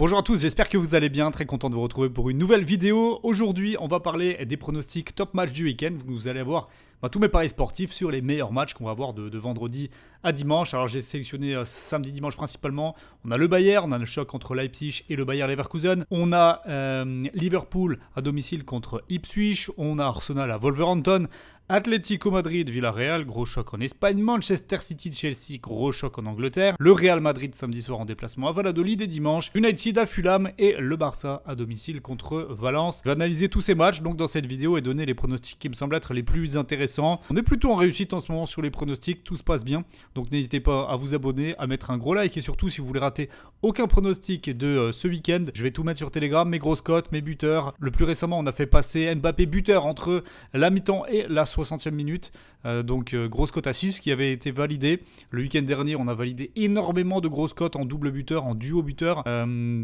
Bonjour à tous, j'espère que vous allez bien, très content de vous retrouver pour une nouvelle vidéo. Aujourd'hui, on va parler des pronostics top match du week-end. Vous allez avoir tous mes paris sportifs sur les meilleurs matchs qu'on va avoir de vendredi à dimanche. Alors j'ai sélectionné samedi, dimanche principalement. On a le Bayern, on a le choc entre Leipzig et le Bayer Leverkusen. On a Liverpool à domicile contre Ipswich. On a Arsenal à Wolverhampton. Atlético Madrid, Villarreal, gros choc en Espagne. Manchester City, Chelsea, gros choc en Angleterre. Le Real Madrid samedi soir en déplacement à Valladolid et dimanche. United à Fulham et le Barça à domicile contre Valence. Je vais analyser tous ces matchs donc dans cette vidéo et donner les pronostics qui me semblent être les plus intéressants. On est plutôt en réussite en ce moment sur les pronostics, tout se passe bien. Donc n'hésitez pas à vous abonner, à mettre un gros like et surtout si vous voulez rater aucun pronostic de ce week-end, je vais tout mettre sur Telegram, mes grosses cotes, mes buteurs. Le plus récemment, on a fait passer Mbappé buteur entre la mi-temps et la 60e minute. Grosse cote à 6 qui avait été validée. Le week-end dernier, on a validé énormément de grosses cotes en double buteur, en duo buteur.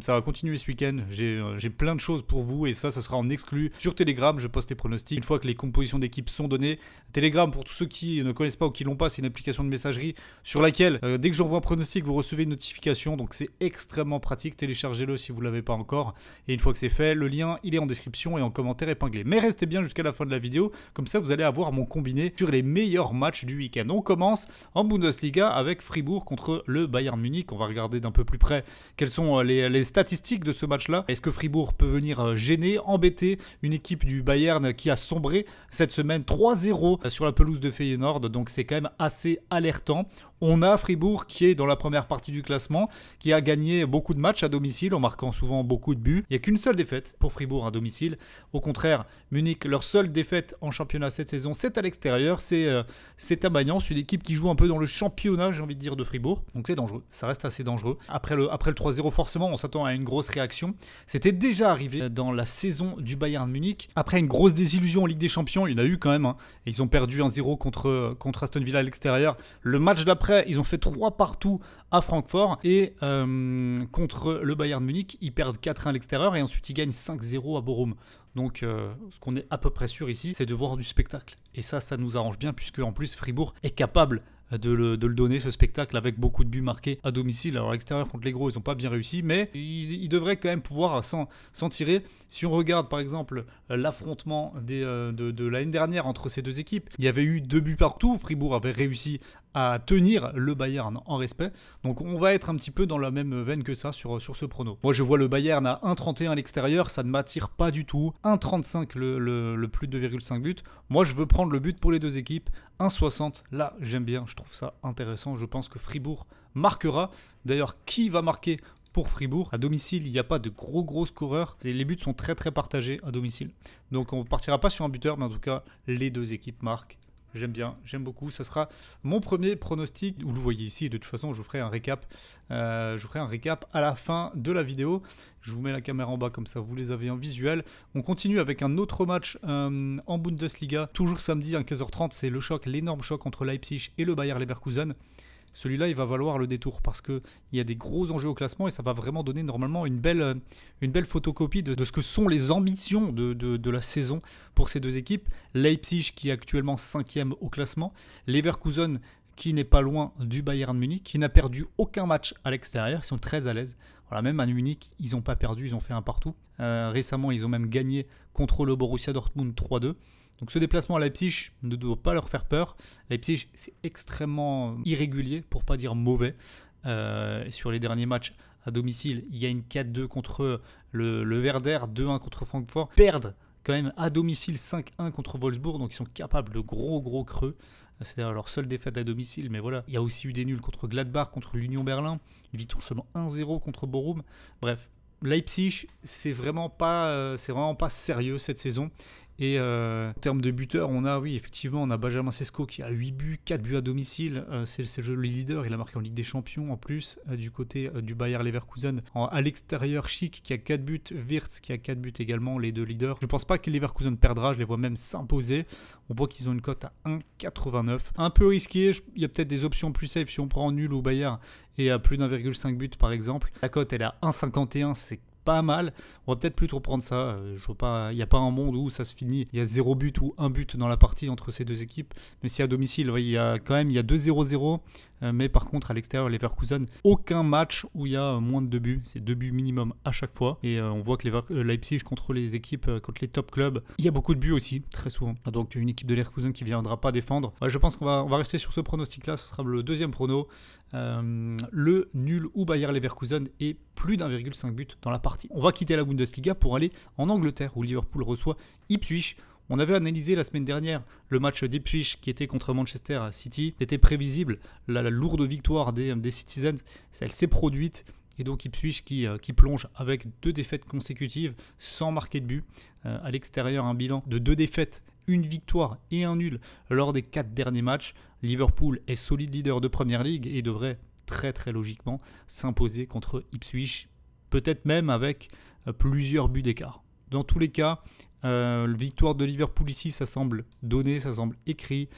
Ça va continuer ce week-end. J'ai plein de choses pour vous et ça sera en exclu sur Telegram. Je poste les pronostics une fois que les compositions d'équipe sont données. Telegram, pour tous ceux qui ne connaissent pas ou qui l'ont pas, c'est une application de messagerie sur laquelle, dès que j'envoie un pronostic, vous recevez une notification. Donc c'est extrêmement pratique. Téléchargez-le si vous ne l'avez pas encore. Et une fois que c'est fait, le lien, il est en description et en commentaire épinglé. Mais restez bien jusqu'à la fin de la vidéo. Comme ça, vous allez avoir mon combiné sur les meilleurs matchs du week-end. On commence en Bundesliga avec Fribourg contre le Bayern Munich. On va regarder d'un peu plus près quelles sont les statistiques de ce match-là. Est-ce que Fribourg peut venir gêner, embêter une équipe du Bayern qui a sombré cette semaine 3-0 sur la pelouse de Feyenoord. Donc c'est quand même assez alertant. On a Fribourg qui est dans la première partie du classement, qui a gagné beaucoup de matchs à domicile en marquant souvent beaucoup de buts. Il n'y a qu'une seule défaite pour Fribourg à domicile. Au contraire, Munich, leur seule défaite en championnat cette saison, c'est à l'extérieur. C'est à Mayence, une équipe qui joue un peu dans le championnat, j'ai envie de dire, de Fribourg. Donc c'est dangereux, ça reste assez dangereux. Après le 3-0, forcément, on s'attend à une grosse réaction. C'était déjà arrivé dans la saison du Bayern Munich. Après une grosse désillusion en Ligue des Champions, il y en a eu quand même. Ils ont perdu 1-0 contre Aston Villa à l'extérieur. Le match d'après, ils ont fait 3 partout à Francfort et contre le Bayern Munich, ils perdent 4-1 à l'extérieur et ensuite ils gagnent 5-0 à Bochum. Donc ce qu'on est à peu près sûr ici, c'est de voir du spectacle. Et ça nous arrange bien puisque en plus Fribourg est capable de le donner, ce spectacle, avec beaucoup de buts marqués à domicile. Alors à l'extérieur contre les gros, ils n'ont pas bien réussi, mais ils devraient quand même pouvoir s'en tirer. Si on regarde par exemple l'affrontement de l'année dernière entre ces deux équipes, il y avait eu 2 buts partout. Fribourg avait réussi à tenir le Bayern en respect. Donc on va être un petit peu dans la même veine que ça sur ce prono. Moi je vois le Bayern à 1,31 à l'extérieur, ça ne m'attire pas du tout. 1,35 le plus de 2,5 buts. Moi je veux prendre le but pour les deux équipes. 1,60, là j'aime bien, je trouve ça intéressant. Je pense que Fribourg marquera. D'ailleurs, qui va marquer pour Fribourg? À domicile, il n'y a pas de gros scoreurs. Les buts sont très partagés à domicile. Donc on ne partira pas sur un buteur, mais en tout cas, les deux équipes marquent. J'aime bien, j'aime beaucoup. Ça sera mon premier pronostic. Vous le voyez ici. De toute façon, je vous ferai un récap. À la fin de la vidéo. Je vous mets la caméra en bas comme ça, vous les avez en visuel. On continue avec un autre match en Bundesliga. Toujours samedi à 15h30. C'est le choc, l'énorme choc entre Leipzig et le Bayer Leverkusen. Celui-là, il va valoir le détour parce qu'il y a des gros enjeux au classement et ça va vraiment donner normalement une belle photocopie de ce que sont les ambitions de la saison pour ces deux équipes. Leipzig qui est actuellement 5e au classement. Leverkusen qui n'est pas loin du Bayern Munich, qui n'a perdu aucun match à l'extérieur. Ils sont très à l'aise. Voilà, même à Munich, ils n'ont pas perdu, ils ont fait un partout. Récemment, ils ont même gagné contre le Borussia Dortmund 3-2. Donc ce déplacement à Leipzig ne doit pas leur faire peur. Leipzig, c'est extrêmement irrégulier, pour pas dire mauvais. Sur les derniers matchs à domicile, ils gagnent 4-2 contre le Werder, 2-1 contre Francfort. Perdent quand même à domicile 5-1 contre Wolfsburg, donc ils sont capables de gros creux. C'est d'ailleurs leur seule défaite à domicile, mais voilà. Il y a aussi eu des nuls contre Gladbach, contre l'Union Berlin. Une victoire seulement 1-0 contre Bochum. Bref, Leipzig, c'est vraiment pas sérieux cette saison. Et en termes de buteurs, on a Benjamin Sesko qui a 8 buts, 4 buts à domicile. C'est le leader, il a marqué en Ligue des Champions en plus. Du côté du Bayer Leverkusen, à l'extérieur, Schick qui a 4 buts, Wirtz qui a 4 buts également, les deux leaders. Je ne pense pas que Leverkusen perdra, je les vois même s'imposer. On voit qu'ils ont une cote à 1,89. Un peu risqué, il y a peut-être des options plus safe si on prend nul au Bayer et à plus d'1,5 but par exemple. La cote elle est à 1,51, c'est pas mal. On va peut-être plutôt prendre ça. Je vois pas, il n'y a pas un monde où ça se finit. Il y a 0 but ou 1 but dans la partie entre ces deux équipes. Mais si à domicile, il y a 2-0-0. mais par contre à l'extérieur Leverkusen, aucun match où il y a moins de 2 buts, c'est 2 buts minimum à chaque fois, et on voit que Leipzig contre les équipes, contre les top clubs, il y a beaucoup de buts aussi, très souvent, donc une équipe de Leverkusen qui ne viendra pas défendre. Je pense qu'on va rester sur ce pronostic là, ce sera le deuxième prono, le nul ou Bayer Leverkusen et plus d'1,5 but dans la partie. On va quitter la Bundesliga pour aller en Angleterre où Liverpool reçoit Ipswich. On avait analysé la semaine dernière le match d'Ipswich qui était contre Manchester City. C'était prévisible, la lourde victoire des Citizens, elle s'est produite. Et donc Ipswich qui plonge avec 2 défaites consécutives sans marquer de but. À l'extérieur, un bilan de 2 défaites, une victoire et un nul lors des 4 derniers matchs. Liverpool est solide leader de Premier League et devrait très très logiquement s'imposer contre Ipswich, peut-être même avec plusieurs buts d'écart. Dans tous les cas, la victoire de Liverpool ici, ça semble donné, ça semble écrit,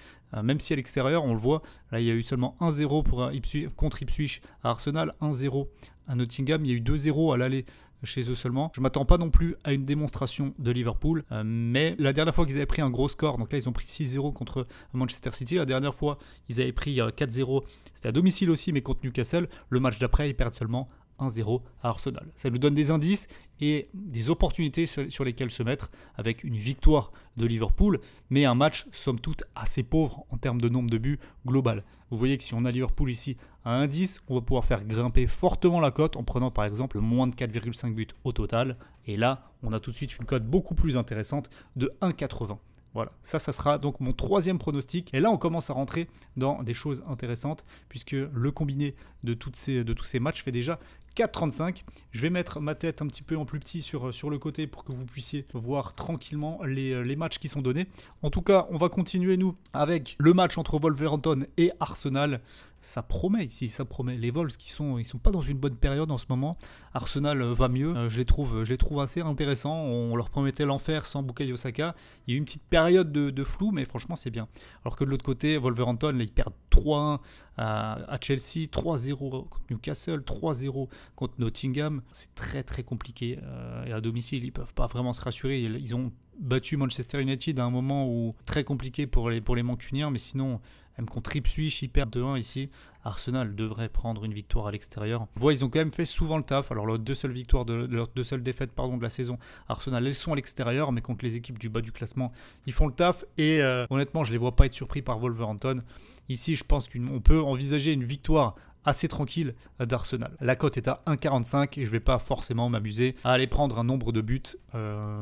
même si à l'extérieur, on le voit, là il y a eu seulement 1-0 contre Ipswich à Arsenal, 1-0 à Nottingham, il y a eu 2-0 à l'aller chez eux seulement. Je ne m'attends pas non plus à une démonstration de Liverpool, mais la dernière fois qu'ils avaient pris un gros score, donc là ils ont pris 6-0 contre Manchester City, la dernière fois ils avaient pris 4-0, c'était à domicile aussi mais contre Newcastle, le match d'après ils perdent seulement 1-0 à Arsenal. Ça nous donne des indices et des opportunités sur lesquelles se mettre avec une victoire de Liverpool, mais un match somme toute assez pauvre en termes de nombre de buts global. Vous voyez que si on a Liverpool ici à 1,10, on va pouvoir faire grimper fortement la cote en prenant par exemple moins de 4,5 buts au total. Et là, on a tout de suite une cote beaucoup plus intéressante de 1,80. Voilà, ça sera donc mon 3e pronostic. Et là, on commence à rentrer dans des choses intéressantes puisque le combiné de tous ces matchs fait déjà 4,35. Je vais mettre ma tête un petit peu en plus petit sur le côté pour que vous puissiez voir tranquillement les matchs qui sont donnés. En tout cas, on va continuer nous avec le match entre Wolverhampton et Arsenal. Ça promet ici, ça promet. Les Wolves ils sont pas dans une bonne période en ce moment. Arsenal va mieux, je les trouve assez intéressants. On leur promettait l'enfer sans Bukayo Saka. Il y a eu une petite période de flou, mais franchement c'est bien. Alors que de l'autre côté, Wolverhampton, là, ils perdent 3-1 à Chelsea, 3-0 contre Newcastle, 3-0 contre Nottingham. C'est très très compliqué. Et à domicile, ils peuvent pas vraiment se rassurer. Ils ont battu Manchester United à un moment où très compliqué pour les Mancuniens, mais sinon même contre Ipswich, ils perdent 2-1 ici. Arsenal devrait prendre une victoire à l'extérieur. On voit, ils ont quand même fait souvent le taf. Alors leurs 2 seules victoires, leurs 2 seules défaites de la saison, Arsenal, elles sont à l'extérieur, mais contre les équipes du bas du classement, ils font le taf. Et honnêtement, je les vois pas être surpris par Wolverhampton. Ici, je pense qu'on peut envisager une victoire assez tranquille d'Arsenal. La cote est à 1,45 et je ne vais pas forcément m'amuser à aller prendre un nombre de buts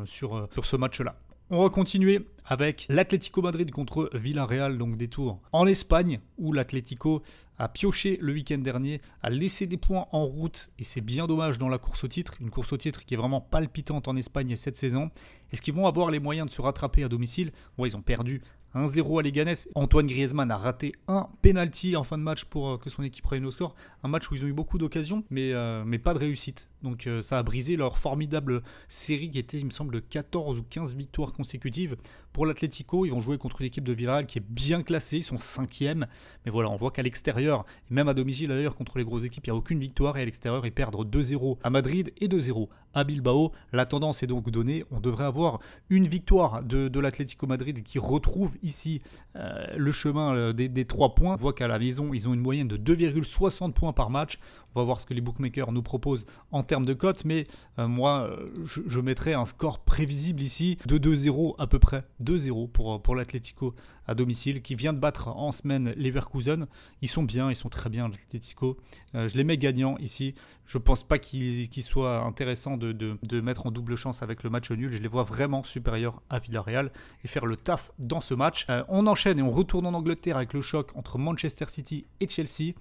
sur ce match-là. On va continuer avec l'Atlético Madrid contre Villarreal, donc des tours en Espagne, où l'Atlético a pioché le week-end dernier, a laissé des points en route, et c'est bien dommage dans la course au titre, une course au titre qui est vraiment palpitante en Espagne cette saison. Est-ce qu'ils vont avoir les moyens de se rattraper à domicile? Ouais, ils ont perdu 1-0 à Leganés. Antoine Griezmann a raté un penalty en fin de match pour que son équipe revienne au score. Un match où ils ont eu beaucoup d'occasions, mais pas de réussite. Donc ça a brisé leur formidable série qui était, il me semble, de 14 ou 15 victoires consécutives. Pour l'Atlético, ils vont jouer contre une équipe de Villarreal qui est bien classée, ils sont 5e. Mais voilà, on voit qu'à l'extérieur, et même à domicile d'ailleurs, contre les grosses équipes, il n'y a aucune victoire. Et à l'extérieur, ils perdent 2-0 à Madrid et 2-0 à Bilbao. La tendance est donc donnée. On devrait avoir une victoire de l'Atlético Madrid qui retrouve ici le chemin des 3 points. On voit qu'à la maison, ils ont une moyenne de 2,60 points par match. On va voir ce que les bookmakers nous proposent en termes de cotes, mais moi, je mettrais un score prévisible ici de 2-0 à peu près. 2-0 pour l'Atlético à domicile, qui vient de battre en semaine Leverkusen. Ils sont bien, ils sont très bien, l'Atlético. Je les mets gagnants ici. Je ne pense pas qu'il soit intéressant de mettre en double chance avec le match nul. Je les vois vraiment supérieurs à Villarreal et faire le taf dans ce match. On enchaîne et on retourne en Angleterre avec le choc entre Manchester City et Chelsea.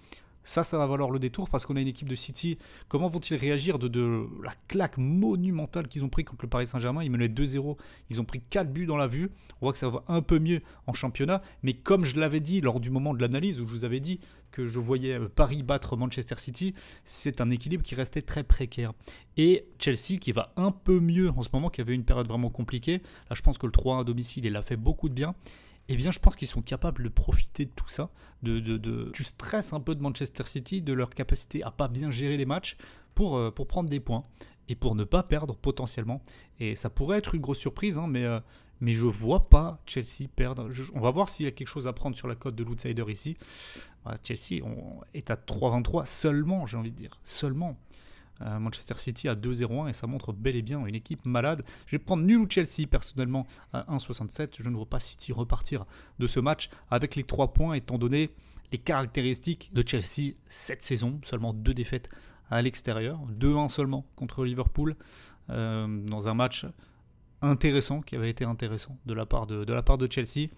Ça va valoir le détour parce qu'on a une équipe de City. Comment vont-ils réagir de la claque monumentale qu'ils ont pris contre le Paris Saint-Germain? Ils menaient 2-0, ils ont pris 4 buts dans la vue. On voit que ça va un peu mieux en championnat. Mais comme je l'avais dit lors du moment de l'analyse où je vous avais dit que je voyais Paris battre Manchester City, c'est un équilibre qui restait très précaire. Et Chelsea qui va un peu mieux en ce moment, qui avait une période vraiment compliquée. Là, je pense que le 3-1 à domicile, il a fait beaucoup de bien. Eh bien, je pense qu'ils sont capables de profiter de tout ça, du stress un peu de Manchester City, de leur capacité à pas bien gérer les matchs pour prendre des points et pour ne pas perdre potentiellement. Et ça pourrait être une grosse surprise, hein, mais mais je vois pas Chelsea perdre. On va voir s'il y a quelque chose à prendre sur la cote de l'outsider ici. Chelsea est à 3,23 seulement, j'ai envie de dire, seulement. Manchester City à 2,01 et ça montre bel et bien une équipe malade. Je vais prendre nul ou Chelsea personnellement à 1,67. Je ne vois pas City repartir de ce match avec les 3 points étant donné les caractéristiques de Chelsea cette saison. Seulement 2 défaites à l'extérieur, 2-1 seulement contre Liverpool dans un match intéressant qui avait été intéressant de la part de Chelsea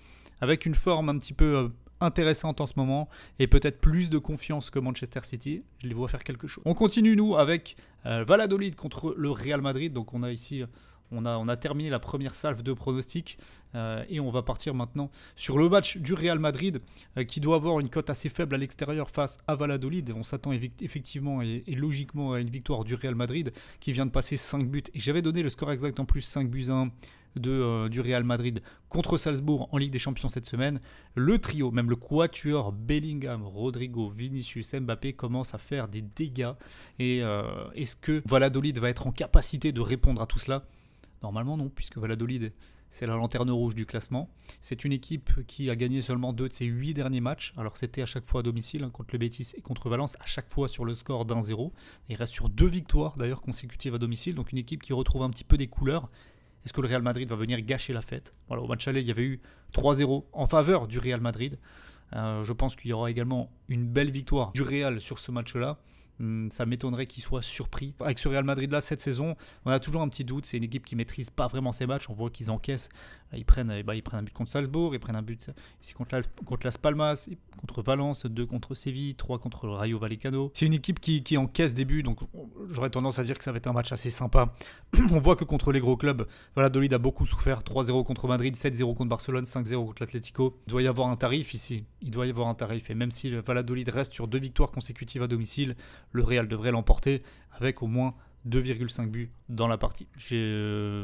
avec une forme un petit peu intéressante en ce moment et peut-être plus de confiance que Manchester City. Je les vois faire quelque chose. On continue nous avec Valladolid contre le Real Madrid. Donc on a ici on a terminé la première salve de pronostics et on va partir maintenant sur le match du Real Madrid qui doit avoir une cote assez faible à l'extérieur face à Valladolid. On s'attend effectivement et logiquement à une victoire du Real Madrid qui vient de passer 5 buts. Et j'avais donné le score exact en plus, 5 buts à 1 du Real Madrid contre Salzbourg en Ligue des Champions cette semaine. Le trio, même le quatuor Bellingham, Rodrigo, Vinicius, Mbappé commence à faire des dégâts. Et est-ce que Valladolid va être en capacité de répondre à tout cela ? Normalement non, puisque Valladolid c'est la lanterne rouge du classement. C'est une équipe qui a gagné seulement 2 de ses 8 derniers matchs. Alors c'était à chaque fois à domicile contre le Betis et contre Valence, à chaque fois sur le score d'1-0. Il reste sur 2 victoires d'ailleurs consécutives à domicile, donc une équipe qui retrouve un petit peu des couleurs. Est-ce que le Real Madrid va venir gâcher la fête ? Voilà, au match aller, il y avait eu 3-0 en faveur du Real Madrid. Je pense qu'il y aura également une belle victoire du Real sur ce match-là. Ça m'étonnerait qu'il soit surpris. Avec ce Real Madrid-là, cette saison, on a toujours un petit doute. C'est une équipe qui ne maîtrise pas vraiment ses matchs. On voit qu'ils encaissent. Ils prennent un but contre Salzbourg, ils prennent un but ici contre Las Palmas, contre Valence, 2 contre Séville, 3 contre le Rayo Vallecano. C'est une équipe qui encaisse des buts, donc j'aurais tendance à dire que ça va être un match assez sympa. On voit que contre les gros clubs, Valladolid a beaucoup souffert. 3-0 contre Madrid, 7-0 contre Barcelone, 5-0 contre l'Atlético. Il doit y avoir un tarif ici. Il doit y avoir un tarif. Et même si le Valladolid reste sur 2 victoires consécutives à domicile, le Real devrait l'emporter avec au moins 2,5 buts dans la partie. J'ai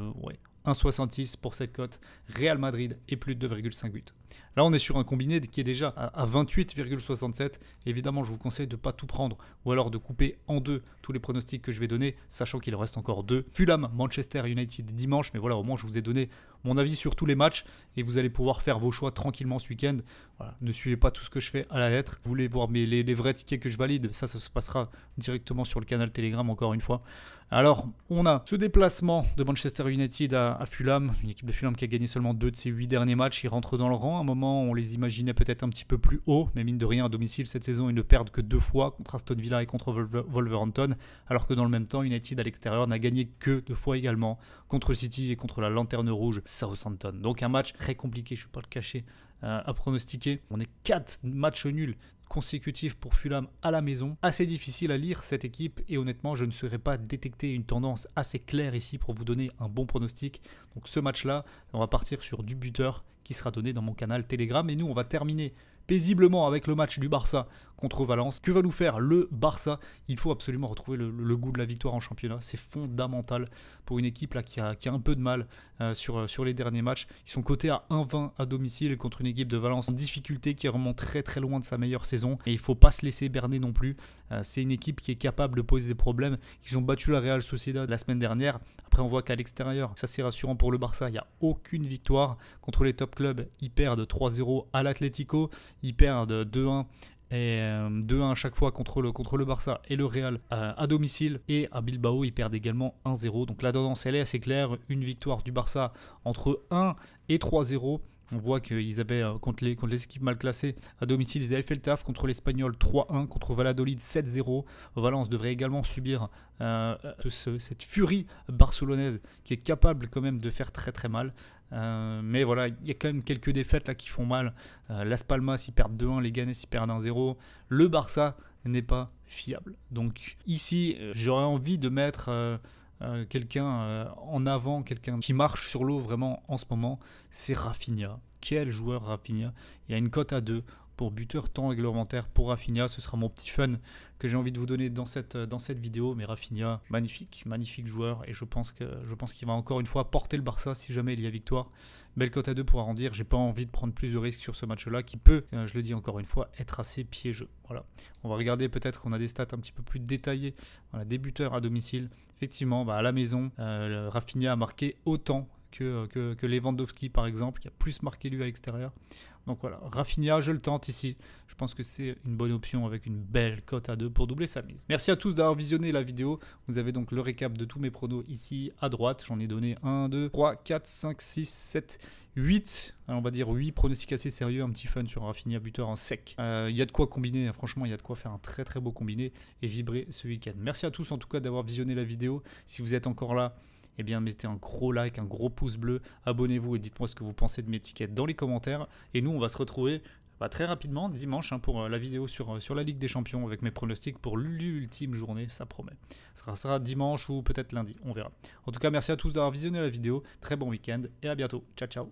1,66 pour cette cote. Real Madrid et plus de 2,5 buts. Là, on est sur un combiné qui est déjà à 28,67. Évidemment, je vous conseille de ne pas tout prendre ou alors de couper en deux tous les pronostics que je vais donner, sachant qu'il en reste encore 2. Fulham, Manchester United dimanche. Mais voilà, au moins, je vous ai donné mon avis sur tous les matchs et vous allez pouvoir faire vos choix tranquillement ce week-end. Voilà, ne suivez pas tout ce que je fais à la lettre. Vous voulez voir les vrais tickets que je valide, ça se passera directement sur le canal Telegram, encore une fois. Alors, on a ce déplacement de Manchester United à Fulham, une équipe de Fulham qui a gagné seulement 2 de ses 8 derniers matchs. Ils rentrent dans le rang. À un moment, on les imaginait peut-être un petit peu plus haut, mais mine de rien, à domicile, cette saison, ils ne perdent que 2 fois contre Aston Villa et contre Wolverhampton, alors que dans le même temps, United à l'extérieur n'a gagné que 2 fois également contre City et contre la lanterne rouge Southampton. Donc un match très compliqué, je ne vais pas le cacher, à pronostiquer. On est 4 matchs nuls consécutifs pour Fulham à la maison. Assez difficile à lire cette équipe et honnêtement je ne saurais pas détecter une tendance assez claire ici pour vous donner un bon pronostic. Donc ce match-là, on va partir sur du buteur qui sera donné dans mon canal Telegram et nous on va terminer paisiblement avec le match du Barça contre Valence. Que va nous faire le Barça ? Il faut absolument retrouver le goût de la victoire en championnat. C'est fondamental pour une équipe là, qui a un peu de mal sur les derniers matchs. Ils sont cotés à 1,20 à domicile contre une équipe de Valence en difficulté qui remonte très très loin de sa meilleure saison. Et il ne faut pas se laisser berner non plus. C'est une équipe qui est capable de poser des problèmes. Ils ont battu la Real Sociedad la semaine dernière. Après on voit qu'à l'extérieur, ça c'est rassurant pour le Barça, il n'y a aucune victoire. Contre les top clubs, ils perdent 3-0 à l'Atlético. Ils perdent 2-1 et 2-1 à chaque fois contre le Barça et le Real à domicile. Et à Bilbao, ils perdent également 1-0. Donc la tendance, elle est assez claire. Une victoire du Barça entre 1 et 3-0. On voit qu'ils avaient, contre les équipes mal classées à domicile, ils avaient fait le taf contre l'Espagnol 3-1, contre Valladolid 7-0. Valence devrait également subir cette furie barcelonaise qui est capable quand même de faire très très mal. Mais voilà, il y a quand même quelques défaites là qui font mal. Las Palmas, ils perdent 2-1, les Ganes, ils perdent 1-0. Le Barça n'est pas fiable. Donc ici, j'aurais envie de mettre... quelqu'un en avant, quelqu'un qui marche sur l'eau vraiment en ce moment, c'est Rafinha. Quel joueur Rafinha. Il a une cote à 2 pour buteur temps réglementaire pour Rafinha. Ce sera mon petit fun que j'ai envie de vous donner dans cette vidéo. Mais Rafinha, magnifique joueur et je pense qu'il va encore une fois porter le Barça si jamais il y a victoire. Belle cote à 2 pour arrondir. J'ai pas envie de prendre plus de risques sur ce match-là qui peut, je le dis encore une fois, être assez piégeux. Voilà. On va regarder peut-être qu'on a des stats un petit peu plus détaillées. Voilà, des buteurs à domicile. Effectivement, à la maison, Rafinha a marqué autant que Lewandowski par exemple, qui a plus marqué lui à l'extérieur. Donc voilà, Rafinha, je le tente ici. Je pense que c'est une bonne option avec une belle cote à 2 pour doubler sa mise. Merci à tous d'avoir visionné la vidéo. Vous avez donc le récap de tous mes pronos ici à droite. J'en ai donné 1, 2, 3, 4, 5, 6, 7, 8. Alors on va dire 8 pronostics assez sérieux. Un petit fun sur Rafinha buteur en sec. Il y a de quoi combiner, hein. Franchement, il y a de quoi faire un très très beau combiné et vibrer ce week-end. Merci à tous en tout cas d'avoir visionné la vidéo. Si vous êtes encore là, eh bien mettez un gros like, un gros pouce bleu, abonnez-vous et dites-moi ce que vous pensez de mes tickets dans les commentaires. Et nous, on va se retrouver très rapidement dimanche pour la vidéo sur la Ligue des Champions avec mes pronostics pour l'ultime journée, ça promet. Ça sera dimanche ou peut-être lundi, on verra. En tout cas, merci à tous d'avoir visionné la vidéo, très bon week-end et à bientôt. Ciao ciao.